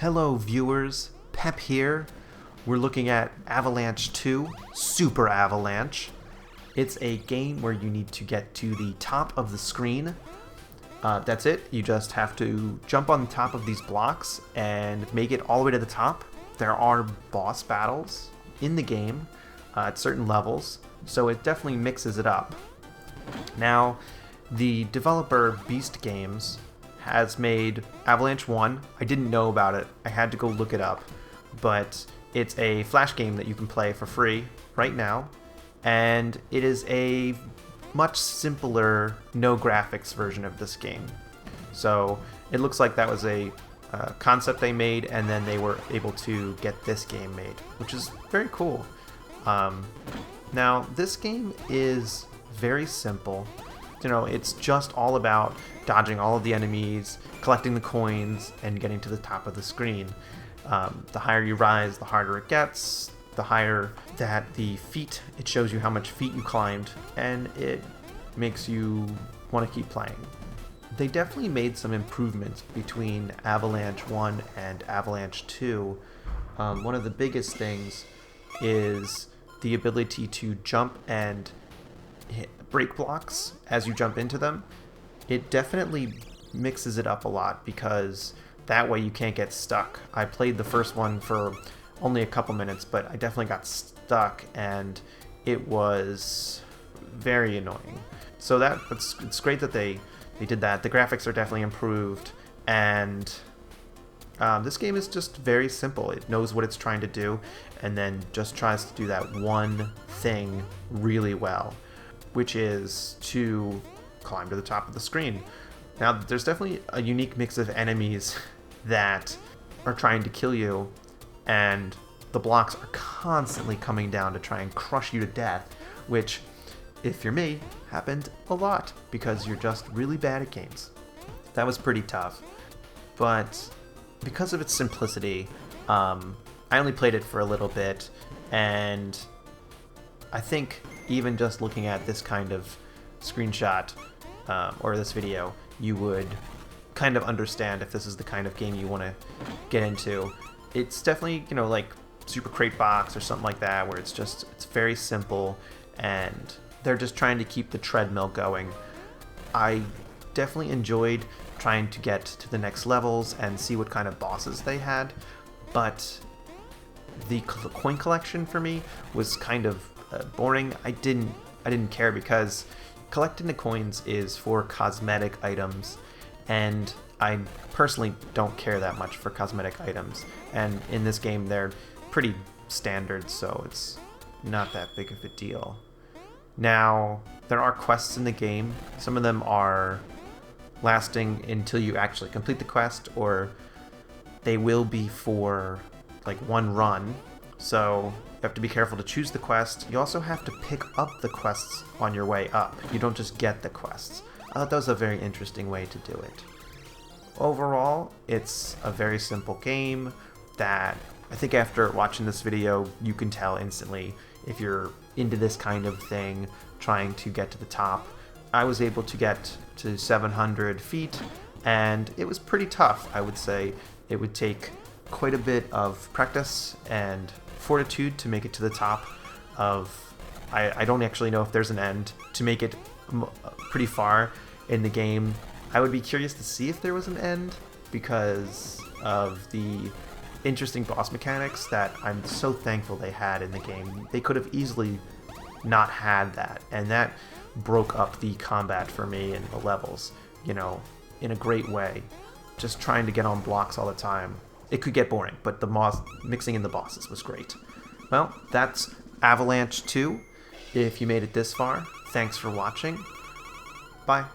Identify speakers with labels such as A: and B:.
A: Hello viewers, Pepp here. We're looking at Avalanche 2, Super Avalanche. It's a game where you need to get to the top of the screen. That's it. You just have to jump on the top of these blocks and make it all the way to the top. There are boss battles in the game at certain levels, so it definitely mixes it up. Now, the developer Beast Games has made Avalanche 1. I didn't know about it. I had to go look it up. But it's a Flash game that you can play for free right now. And it is a much simpler, no graphics version of this game. So it looks like that was a concept they made, and then they were able to get this game made, which is very cool. Now, this game is very simple. You know, it's just all about dodging all of the enemies, collecting the coins, and getting to the top of the screen. The higher you rise, the harder it gets. The higher that the feet, it shows you how much feet you climbed, and it makes you want to keep playing. They definitely made some improvements between Avalanche 1 and Avalanche 2. One of the biggest things is the ability to jump and break blocks as you jump into them. It definitely mixes it up a lot because that way you can't get stuck. I played the first one for only a couple minutes, but I definitely got stuck and it was very annoying. So it's great that they did that. The graphics are definitely improved, and this game is just very simple. It knows what it's trying to do and then just tries to do that one thing really well, which is to climb to the top of the screen. Now, there's definitely a unique mix of enemies that are trying to kill you, and the blocks are constantly coming down to try and crush you to death, which, if you're me, happened a lot because you're just really bad at games. That was pretty tough, but because of its simplicity, I only played it for a little bit, and I think even just looking at this kind of screenshot or this video, you would kind of understand if this is the kind of game you want to get into. It's definitely, you know, like Super Crate Box or something like that, where it's very simple and they're just trying to keep the treadmill going. I definitely enjoyed trying to get to the next levels and see what kind of bosses they had, but the coin collection for me was kind of boring. I didn't care because collecting the coins is for cosmetic items, and I personally don't care that much for cosmetic items. And in this game, they're pretty standard, so it's not that big of a deal. Now, there are quests in the game. Some of them are lasting until you actually complete the quest, or they will be for like one run. So you have to be careful to choose the quest. You also have to pick up the quests on your way up. You don't just get the quests. I thought that was a very interesting way to do it. Overall, it's a very simple game that I think after watching this video, you can tell instantly if you're into this kind of thing, trying to get to the top. I was able to get to 700 feet, and it was pretty tough, I would say. It would take quite a bit of practice and fortitude to make it to the top of... I don't actually know if there's an end to make it pretty far in the game. I would be curious to see if there was an end because of the interesting boss mechanics that I'm so thankful they had in the game. They could have easily not had that, and that broke up the combat for me in the levels, you know, in a great way. Just trying to get on blocks all the time. It could get boring, but the mixing in the bosses was great. Well, that's Avalanche 2. If you made it this far, thanks for watching. Bye.